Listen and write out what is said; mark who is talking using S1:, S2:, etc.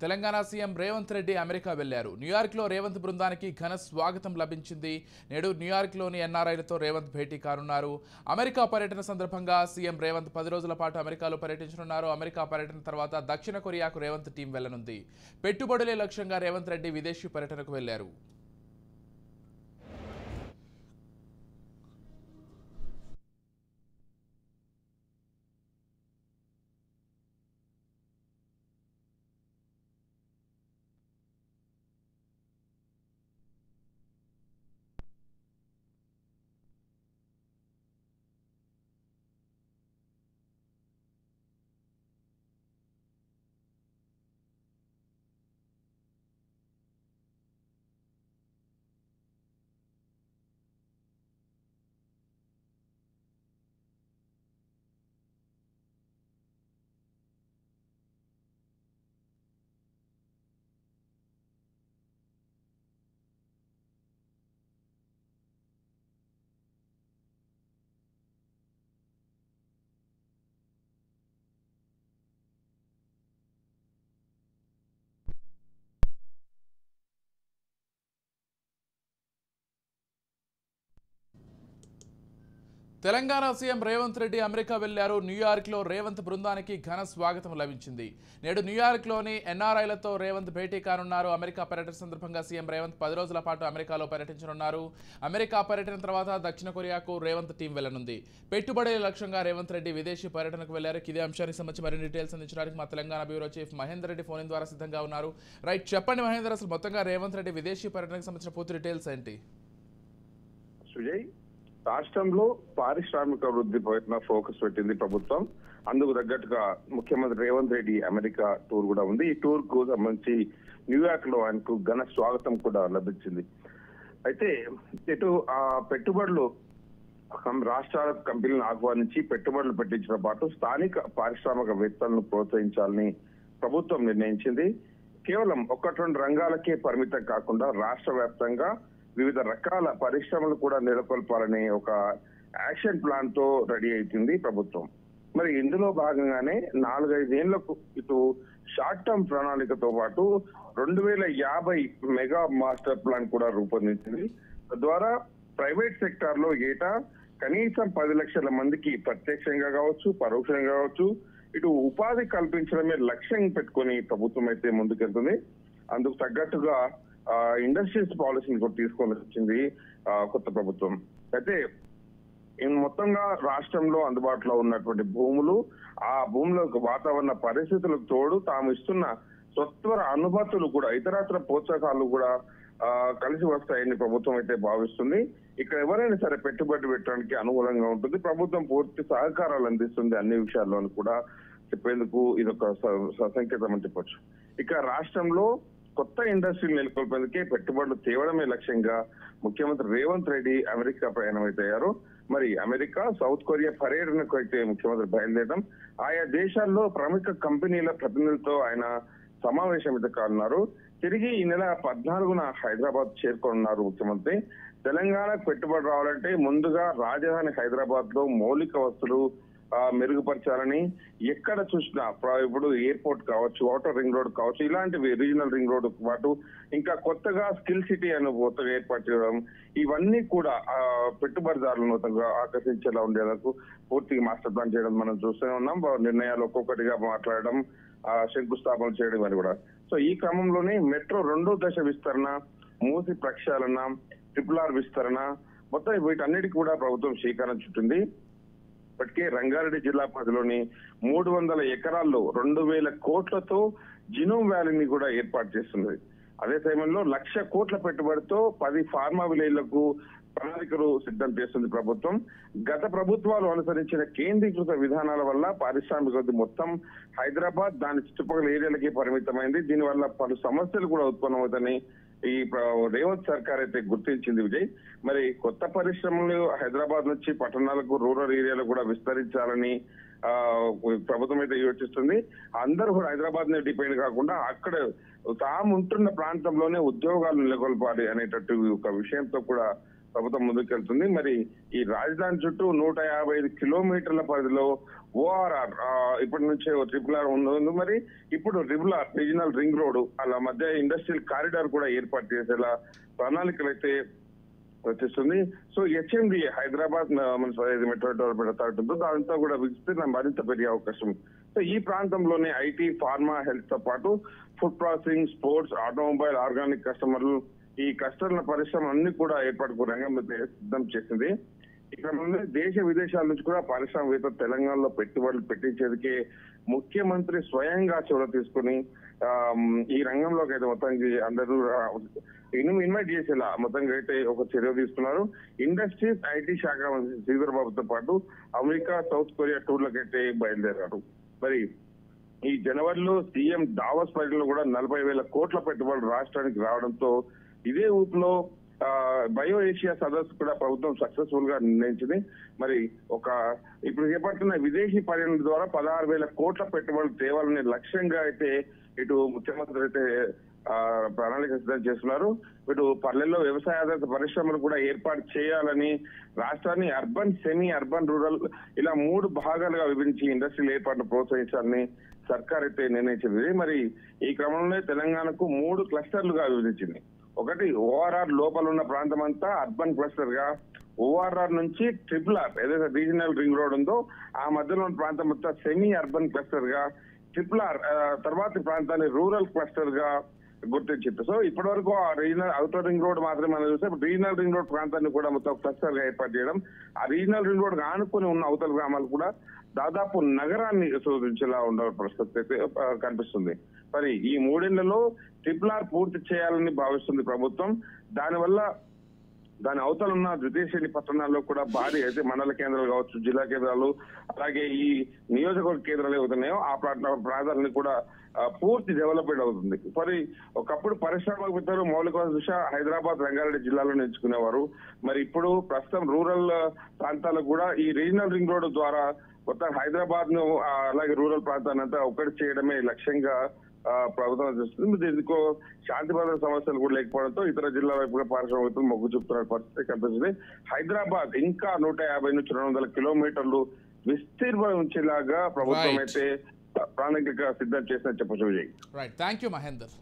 S1: Telangana CM Revanth Reddy America వెళ్లారు. న్యూయార్క్లో రేవంత్ బృందానికి ఘన స్వాగతం లభించింది. నేడు న్యూయార్క్లోని ఎన్ఆర్ఐలతో రేవంత్ భేటీ కానున్నారు. అమెరికా పర్యటన సందర్భంగా సీఎం రేవంత్ 10 రోజుల పాటు అమెరికాలో పర్యటించనున్నారు. అమెరికా పర్యటన తర్వాత దక్షిణ కొరియాకు రేవంత్ టీం వెళ్లనుంది. పెట్టుబడులే లక్ష్యంగా రేవంత్ రెడ్డి విదేశీ పర్యటనకు వెళ్లారు. తెలంగాణ సీఎం రేవంత్ రెడ్డి అమెరికా వెళ్లారు. న్యూయార్క్లో రేవంత్ బృందానికి ఘన స్వాగతం లభించింది. నేడు న్యూయార్క్లోని ఎన్ఆర్ఐలతో రేవంత్ భేటీ కానున్నారు. అమెరికా పర్యటన సందర్భంగా సీఎం రేవంత్ 10 రోజుల పాటు అమెరికాలో పర్యటించనున్నారు. అమెరికా పర్యటన తర్వాత దక్షిణ కొరియాకు రేవంత్ టీం వెళ్లనుంది. పెట్టుబడుల లక్ష్యంగా రేవంత్ రెడ్డి విదేశీ పర్యటనకు వెళ్లారు. ఇదే అంశానికి సంబంధించి మరిన్ని డీటెయిల్స్ అందించడానికి మా Telangana bureau chief Mahender Reddy phone ద్వారా సిద్ధంగా ఉన్నారు. రైట్, చెప్పండి మహేందర్, అసలు మొత్తంగా రేవంత్ రెడ్డి విదేశీ పర్యటనకు సంబంధించిన పూర్తి డీటెయిల్స్ ఏంటి?
S2: సుజయ్, రాష్ట్రంలో పారిశ్రామిక వృద్ధి పైన ఫోకస్ పెట్టింది ప్రభుత్వం. అందుకు తగ్గట్టుగా ముఖ్యమంత్రి రేవంత్ రెడ్డి అమెరికా టూర్ కూడా ఉంది. ఈ టూర్ కు సంబంధించి న్యూయార్క్ లో ఆయనకు ఘన స్వాగతం కూడా లభించింది. అయితే ఇటు ఆ పెట్టుబడులు రాష్ట్రాల కంపెనీలను ఆహ్వానించి పెట్టుబడులు పెట్టించడం పాటు స్థానిక పారిశ్రామికవేత్తలను ప్రోత్సహించాలని ప్రభుత్వం నిర్ణయించింది. కేవలం 1-2 రంగాలకే పరిమితం కాకుండా రాష్ట్ర వ్యాప్తంగా వివిధ రకాల పరిశ్రమలు కూడా నెలకొల్పాలనే ఒక యాక్షన్ ప్లాన్ తో రెడీ అవుతుంది ప్రభుత్వం. మరి ఇందులో భాగంగానే 4-5 ఏళ్లకు ఇటు షార్ట్ టర్మ్ ప్రణాళికతో పాటు 2050 మెగా మాస్టర్ ప్లాన్ కూడా రూపొందించింది. తద్వారా ప్రైవేట్ సెక్టార్ లో ఏటా కనీసం 10 లక్షల మందికి ప్రత్యక్షంగా కావచ్చు, పరోక్షంగా కావచ్చు, ఇటు ఉపాధి కల్పించడమే లక్ష్యం పెట్టుకొని ప్రభుత్వం అయితే ముందుకెళ్తుంది. అందుకు తగ్గట్టుగా ఇండస్ట్రీస్ పాలసీని కూడా తీసుకొని వచ్చింది కొత్త ప్రభుత్వం. అయితే మొత్తంగా రాష్ట్రంలో అందుబాటులో ఉన్నటువంటి భూములు, ఆ భూముల వాతావరణ పరిస్థితులకు తోడు తాము ఇస్తున్న సత్వర అనుమతులు కూడా ఇతరత్ర ప్రోత్సాహాలు కూడా కలిసి వస్తాయని ప్రభుత్వం అయితే భావిస్తుంది. ఇక్కడ ఎవరైనా సరే పెట్టుబడి పెట్టడానికి అనుకూలంగా ఉంటుంది. ప్రభుత్వం పూర్తి సహకారాలు అందిస్తుంది అన్ని విషయాల్లోనూ కూడా చెప్పేందుకు ఇదొక సంకేతం అని చెప్పొచ్చు. ఇక రాష్ట్రంలో కొత్త ఇండస్ట్రీలు నెలకొల్పేందుకే పెట్టుబడులు తేవడమే లక్ష్యంగా ముఖ్యమంత్రి రేవంత్ రెడ్డి అమెరికా ప్రయాణం అయితే అయ్యారు. మరి అమెరికా, సౌత్ కొరియా పర్యటనకు అయితే ముఖ్యమంత్రి బయలుదేరడం, ఆయా దేశాల్లో ప్రముఖ కంపెనీల ప్రతినిధులతో ఆయన సమావేశం అయితే కానున్నారు. తిరిగి ఈ నెల 14న హైదరాబాద్ చేరుకోనున్నారు ముఖ్యమంత్రి. తెలంగాణకు పెట్టుబడి రావాలంటే ముందుగా రాజధాని హైదరాబాద్ లో మౌలిక వసతులు మెరుగుపరచాలని, ఎక్కడ చూసినా ఇప్పుడు ఎయిర్పోర్ట్ కావచ్చు, ఔటర్ రింగ్ రోడ్ కావచ్చు, ఇలాంటివి రీజనల్ రింగ్ రోడ్ పాటు ఇంకా కొత్తగా స్కిల్ సిటీ అని కొత్తగా ఏర్పాటు చేయడం, ఇవన్నీ కూడా పెట్టుబడిదారులను ఆకర్షించేలా ఉండేందుకు పూర్తిగా మాస్టర్ ప్లాన్ చేయడం మనం చూస్తూనే ఉన్నాం. నిర్ణయాలు ఒక్కొక్కటిగా మాట్లాడడం, శంకుస్థాపన చేయడం అని కూడా. సో ఈ క్రమంలోనే మెట్రో 2వ దశ విస్తరణ, మూసి ప్రక్షాళన, RRR విస్తరణ, మొత్తం వీటన్నిటికీ కూడా ప్రభుత్వం శ్రీకారం చుట్టింది. ఇప్పటికే రంగారెడ్డి జిల్లా పరిధిలోని 300 ఎకరాల్లో 2000 కోట్లతో జినోమ్ వ్యాలీని కూడా ఏర్పాటు చేస్తున్నది. అదే సమయంలో 1,00,000 కోట్ల పెట్టుబడితో 10 ఫార్మా విలేజ్లకు ప్రణాళికలు సిద్ధం చేస్తుంది ప్రభుత్వం. గత ప్రభుత్వాలు అనుసరించిన కేంద్రీకృత విధానాల వల్ల పారిశ్రామిక మొత్తం హైదరాబాద్ దాని చుట్టుపక్కల ఏరియాలకి పరిమితమైంది. దీనివల్ల పలు సమస్యలు కూడా ఉత్పన్నమవుతాయని ఈ రేవంత్ సర్కార్ అయితే గుర్తించింది. విజయ్, మరి కొత్త పరిశ్రమలు హైదరాబాద్ నుంచి పట్టణాలకు, రూరల్ ఏరియాలకు కూడా విస్తరించాలని ప్రభుత్వం అయితే యోచిస్తుంది. అందరూ కూడా హైదరాబాద్ ని డిపెండ్ కాకుండా అక్కడ తాము ఉంటున్న ప్రాంతంలోనే ఉద్యోగాలు నెలకొల్పాలి అనేటట్టు ఒక విషయంతో కూడా ప్రభుత్వం ముందుకెళ్తుంది. మరి ఈ రాజధాని చుట్టూ 155 కిలోమీటర్ల పరిధిలో ఓఆర్ఆర్ ఇప్పటి నుంచే ట్రిపుల్ ఆర్ ఉంది. మరి ఇప్పుడు రీజనల్ రింగ్ రోడ్ అలా మధ్య ఇండస్ట్రియల్ కారిడార్ కూడా ఏర్పాటు చేసేలా ప్రణాళికలు అయితే వచ్చేస్తుంది. So HMDA Hyderabad metro development authority ఉందో దాంతో కూడా విస్తీర్ణం మరింత పెరిగే అవకాశం. సో ఈ ప్రాంతంలోనే ఐటీ, ఫార్మా, హెల్త్ తో పాటు food processing, sports, automobile, organic కస్టమర్లు ఈ కస్టమర్ల పరిశ్రమ అన్ని కూడా ఏర్పాటుకు రంగం సిద్ధం చేసింది. ఈ క్రమంలో దేశ విదేశాల నుంచి కూడా పారిశ్రామికవేత్త తెలంగాణలో పెట్టుబడులు పెట్టించేందుకే ముఖ్యమంత్రి స్వయంగా చొరవ తీసుకుని ఈ రంగంలోకి అయితే మొత్తానికి అందరూ ఇన్వైట్ చేసేలా మొత్తంగా అయితే ఒక చర్య తీసుకున్నారు. ఇండస్ట్రీస్, ఐటీ శాఖ మంత్రి శ్రీధర్ బాబుతో పాటు అమెరికా, సౌత్ కొరియా టూర్లకు అయితే బయలుదేరారు. మరి ఈ జనవరిలో సీఎం దావోస్ పర్యటనలో కూడా 40,000 కోట్ల పెట్టుబడులు రాష్ట్రానికి రావడంతో ఇదే ఊపులో బయో ఏషియా సదస్సు కూడా ప్రభుత్వం సక్సెస్ఫుల్ గా నిర్ణయించింది. మరి ఇప్పుడు చేపడుతున్న విదేశీ పర్యటన ద్వారా 16,000 కోట్ల పెట్టుబడులు తేవాలనే లక్ష్యంగా అయితే ఇటు ముఖ్యమంత్రి అయితే ప్రణాళిక సిద్ధం చేస్తున్నారు. ఇటు పల్లెల్లో వ్యవసాయ ఆధారిత పరిశ్రమలు కూడా ఏర్పాటు చేయాలని రాష్ట్రాన్ని అర్బన్, సెమీ అర్బన్, రూరల్ ఇలా 3 భాగాలుగా విభజించి ఇండస్ట్రియల్ ఏర్పాటును ప్రోత్సహించాలని సర్కార్ అయితే నిర్ణయించింది. మరి ఈ క్రమంలో తెలంగాణకు 3 క్లస్టర్లుగా విభజించింది. ఒకటి ఓఆర్ఆర్ లోపల ఉన్న ప్రాంతం అంతా అర్బన్ క్లస్టర్ గా, ఓఆర్ఆర్ నుంచి ట్రిపుల్ ఆర్ ఏదైతే రీజనల్ రింగ్ రోడ్ ఉందో ఆ మధ్యలో ఉన్న ప్రాంతం అంతా సెమీ అర్బన్ క్లస్టర్ గా, ట్రిపుల్ ఆర్ తర్వాత ప్రాంతాన్ని రూరల్ క్లస్టర్ గా గుర్తించింది. సో ఇప్పటి వరకు ఆ రీజనల్ అవుటర్ రింగ్ రోడ్ మాత్రమే మనం చూస్తే రీజనల్ రింగ్ రోడ్ ప్రాంతాన్ని కూడా మొత్తం క్లస్టర్ గా ఏర్పాటు చేయడం, ఆ రీజనల్ రింగ్ రోడ్ ఆనుకొని ఉన్న అవతల గ్రామాలు కూడా దాదాపు నగరాన్ని శోధించేలా ఉండే పరిస్థితి అయితే కనిపిస్తుంది. మరి ఈ 3 ఏళ్లలో ట్రిపుల్ ఆర్ పూర్తి చేయాలని భావిస్తుంది ప్రభుత్వం. దానివల్ల దాని అవతల ఉన్న ద్వితీయ శ్రేణి పట్టణాల్లో కూడా భారీ అయితే మండల కేంద్రాలు కావచ్చు, జిల్లా కేంద్రాలు, అలాగే ఈ నియోజకవర్గ కేంద్రాలు ఏవైతున్నాయో ఆ ప్రాంతాలని కూడా పూర్తి డెవలప్మెంట్ అవుతుంది. మరి ఒకప్పుడు పారిశ్రామికవేత్తలు మౌలిక వసతుల దృష్ట్యా హైదరాబాద్, రంగారెడ్డి జిల్లాలో ఎంచుకునేవారు. మరి ఇప్పుడు ప్రస్తుతం రూరల్ ప్రాంతాలకు కూడా ఈ రీజనల్ రింగ్ రోడ్ ద్వారా మొత్తం హైదరాబాద్ ను అలాగే రూరల్ ప్రాంతాన్ని అంతా ఒకటి చేయడమే లక్ష్యంగా ప్రభుత్వం చేస్తుంది. దీనికో శాంతి భద్రత సమస్యలు కూడా లేకపోవడంతో ఇతర జిల్లాల వైపు కూడా పారిశ్రామికవేత్తలు మొగ్గు చూపుతున్న పరిస్థితి కనిపిస్తుంది. హైదరాబాద్ ఇంకా 150 నుంచి 200 కిలోమీటర్లు విస్తీర్ణించేలాగా ప్రభుత్వం అయితే ప్రణాళిక సిద్ధం చేసిందని చెప్పచ్చు.
S1: Right, thank you Mahender.